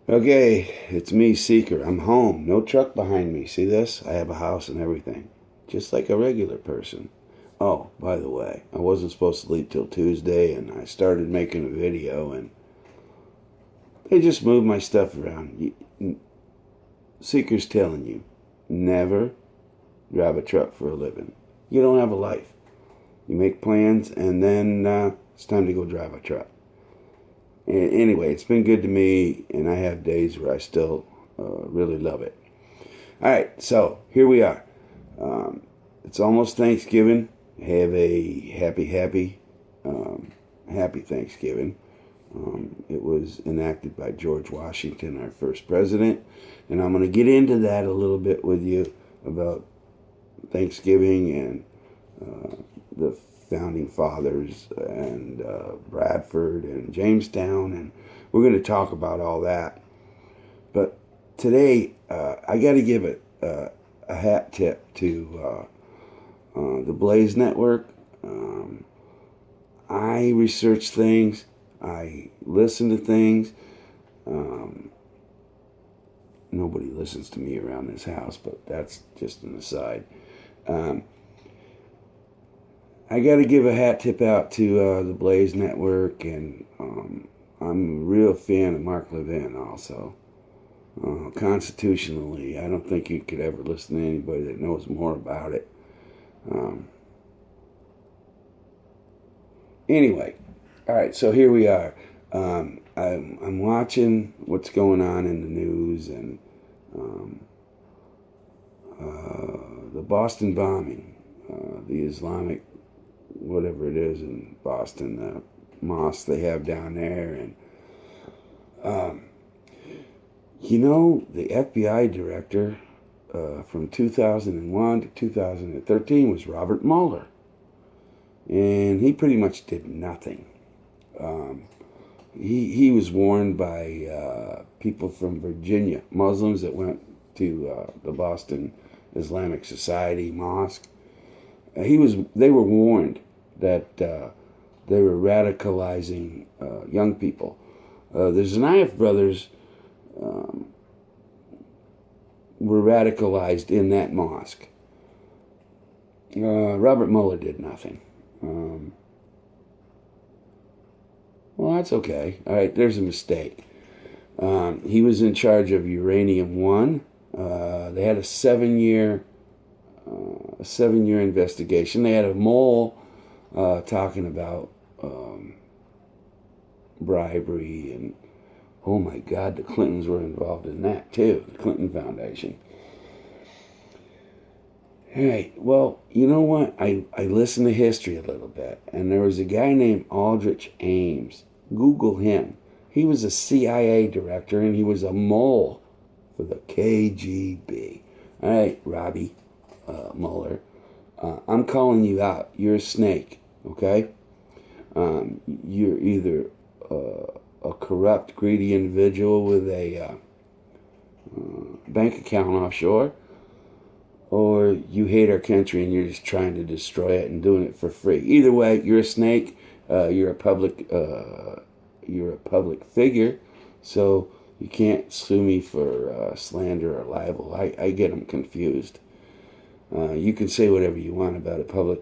Okay, it's me, Seeker. I'm home. No truck behind me. See this? I have a house and everything. Just like a regular person. Oh, by the way, I wasn't supposed to leave till Tuesday, and I started making a video, and they just moved my stuff around. Seeker's telling you, never drive a truck for a living. You don't have a life. You make plans, and then it's time to go drive a truck. Anyway, it's been good to me, and I have days where I still really love it. All right, so here we are. It's almost Thanksgiving. Have a happy Thanksgiving. It was enacted by George Washington, our first president, and I'm going to get into that a little bit with you about Thanksgiving and the founding fathers and Bradford and Jamestown, and we're going to talk about all that. But today, I got to give a hat tip to the Blaze Network. I research things. I listen to things. Nobody listens to me around this house, but that's just an aside. I got to give a hat tip out to the Blaze Network, and I'm a real fan of Mark Levin also. Constitutionally, I don't think you could ever listen to anybody that knows more about it. Anyway, all right, so here we are. I'm watching what's going on in the news, and the Boston bombing, the Islamic, whatever it is in Boston, the mosque they have down there, and the FBI director from 2001 to 2013 was Robert Mueller, and he pretty much did nothing. He was warned by people from Virginia, Muslims that went to the Boston Islamic Society Mosque. They were warned that they were radicalizing young people. The Zioniist brothers were radicalized in that mosque. Robert Mueller did nothing. Well, that's okay. All right, there's a mistake. He was in charge of Uranium One. They had a seven-year investigation. They had a mole talking about bribery, and oh my God, the Clintons were involved in that too. The Clinton Foundation. All right. Well, you know what? I listened to history a little bit, and there was a guy named Aldrich Ames. Google him. He was a CIA director, and he was a mole for the KGB. All right, Robbie Mueller, I'm calling you out. You're a snake, okay? You're either a corrupt, greedy individual with a bank account offshore, or you hate our country and you're just trying to destroy it and doing it for free. Either way, you're a snake. You're a public figure, so you can't sue me for slander or libel. I get them confused. You can say whatever you want about a public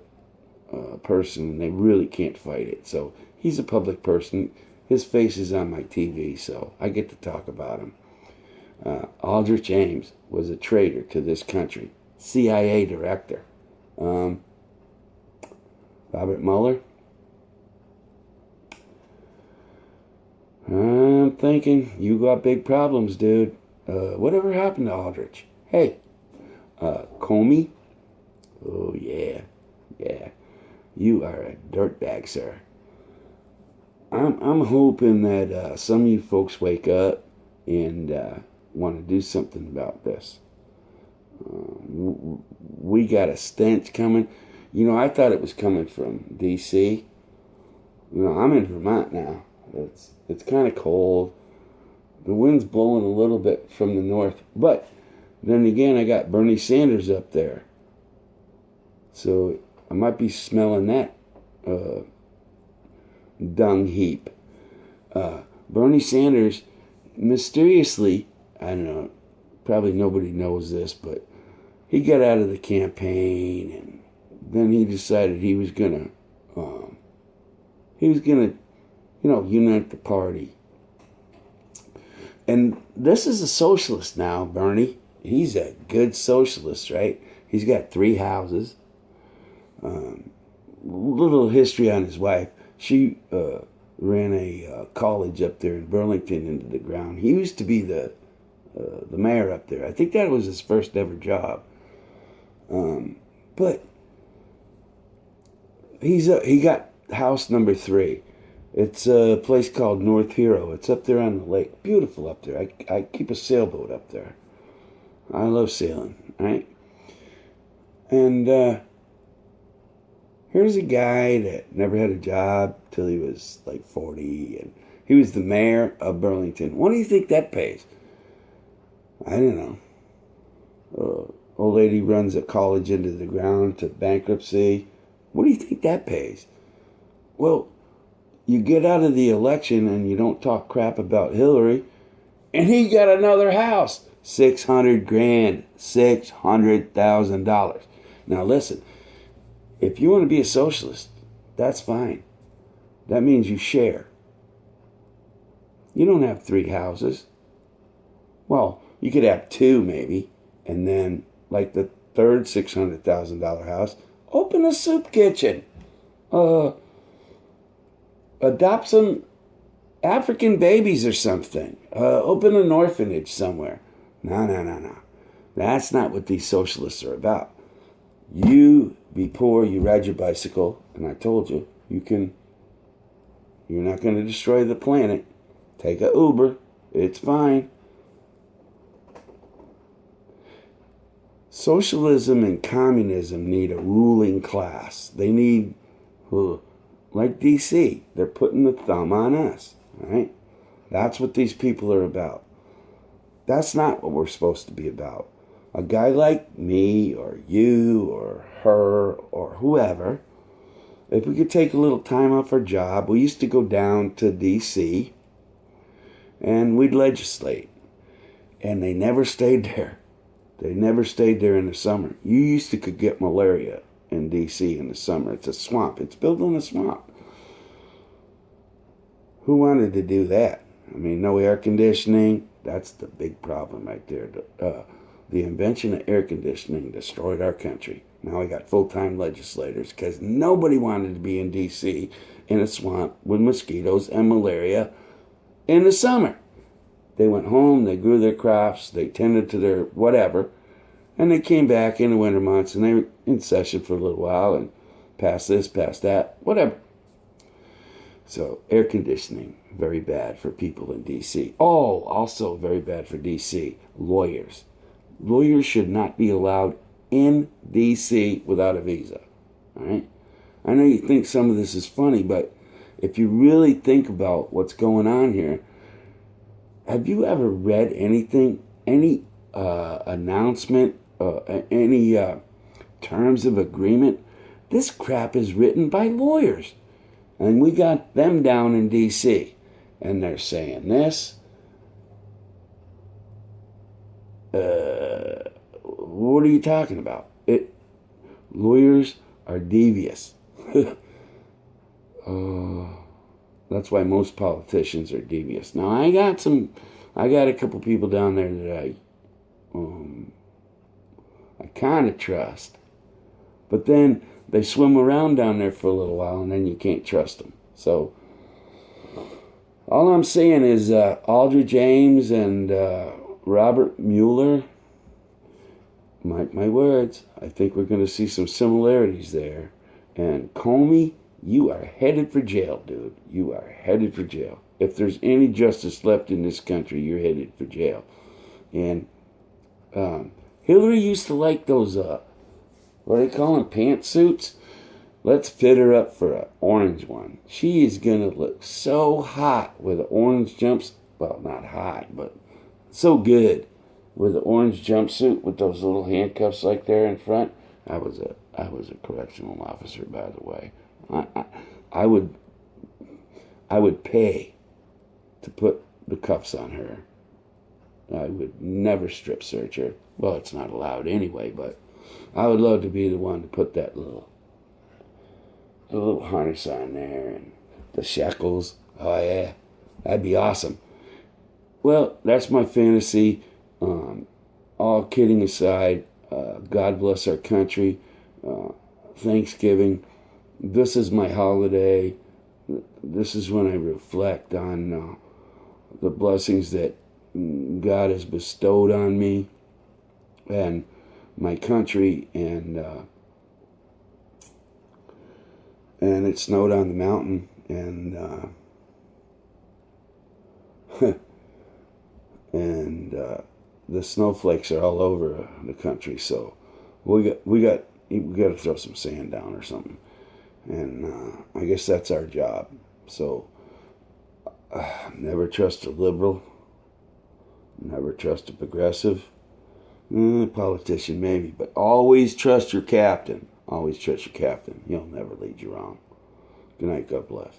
person, and they really can't fight it. So he's a public person. His face is on my TV, so I get to talk about him. Aldrich Ames was a traitor to this country. CIA director. Robert Mueller. I'm thinking you got big problems, dude. Whatever happened to Aldrich? Hey, Comey. Oh yeah. You are a dirtbag, sir. I'm hoping that some of you folks wake up and want to do something about this. We got a stench coming. I thought it was coming from D.C. I'm in Vermont now. It's kind of cold. The wind's blowing a little bit from the north, but then again, I got Bernie Sanders up there, so I might be smelling that dung heap. Bernie Sanders mysteriously, I don't know, probably nobody knows this, but he got out of the campaign, and then he decided he was gonna, unite the party. And this is a socialist now, Bernie. He's a good socialist, right? He's got 3 houses. Little history on his wife. She ran a college up there in Burlington into the ground. He used to be the mayor up there. I think that was his first ever job. But he got house number 3. It's a place called North Hero. It's up there on the lake. Beautiful up there. I keep a sailboat up there. I love sailing, right? And here's a guy that never had a job till he was like 40, and he was the mayor of Burlington. What do you think that pays? I don't know. Old lady runs a college into the ground to bankruptcy. What do you think that pays? Well, you get out of the election and you don't talk crap about Hillary, and he got another house. $600,000, $600,000. Now listen, if you want to be a socialist, that's fine. That means you share. You don't have 3 houses. Well, you could have 2 maybe, and then like the third $600,000 house, open a soup kitchen. Adopt some African babies or something. Open an orphanage somewhere. No. That's not what these socialists are about. You be poor, you ride your bicycle, and I told you, you're not going to destroy the planet. Take a Uber. It's fine. Socialism and communism need a ruling class. They need, like DC, they're putting the thumb on us. All right? That's what these people are about. That's not what we're supposed to be about. A guy like me or you or her or whoever, if we could take a little time off our job, we used to go down to DC and we'd legislate. And they never stayed there. They never stayed there in the summer. You used to could get malaria in DC in the summer. It's a swamp. It's built in a swamp. Who wanted to do that? I mean, no air conditioning. That's the big problem right there. The invention of air conditioning destroyed our country. Now we got full-time legislators because nobody wanted to be in D.C. in a swamp with mosquitoes and malaria in the summer. They went home, they grew their crops, they tended to their whatever, and they came back in the winter months and they were in session for a little while and passed this, passed that, whatever. So air conditioning, very bad for people in D.C. Oh, also very bad for D.C., lawyers. Lawyers should not be allowed in D.C. without a visa. All right? I know you think some of this is funny, but if you really think about what's going on here, have you ever read anything, any announcement, any terms of agreement? This crap is written by lawyers. And we got them down in D.C. and they're saying this. What are you talking about? Lawyers are devious. That's why most politicians are devious. Now I got a couple people down there that I kind of trust, but then they swim around down there for a little while, and then you can't trust them. So all I'm saying is Aldrich James and Robert Mueller. Mark my words, I think we're going to see some similarities there. And Comey, you are headed for jail, dude. You are headed for jail. If there's any justice left in this country, you're headed for jail. And Hillary used to like those, what do they call them, pantsuits? Let's fit her up for an orange one. She is going to look so hot with the orange jumps. Well, not hot, but so good with the orange jumpsuit with those little handcuffs like there in front. I was a correctional officer, by the way. I would pay to put the cuffs on her I would never strip search her. Well, it's not allowed anyway, but I would love to be the one to put that little harness on there and the shackles. Oh yeah, that'd be awesome. Well, that's my fantasy. All kidding aside, God bless our country. Thanksgiving. This is my holiday. This is when I reflect on the blessings that God has bestowed on me and my country, and it snowed on the mountain, and and the snowflakes are all over the country. So we got to throw some sand down or something, and I guess that's our job. So never trust a liberal, never trust a progressive, politician maybe, but always trust your captain. Always trust your captain. He'll never lead you wrong. Good night. God bless.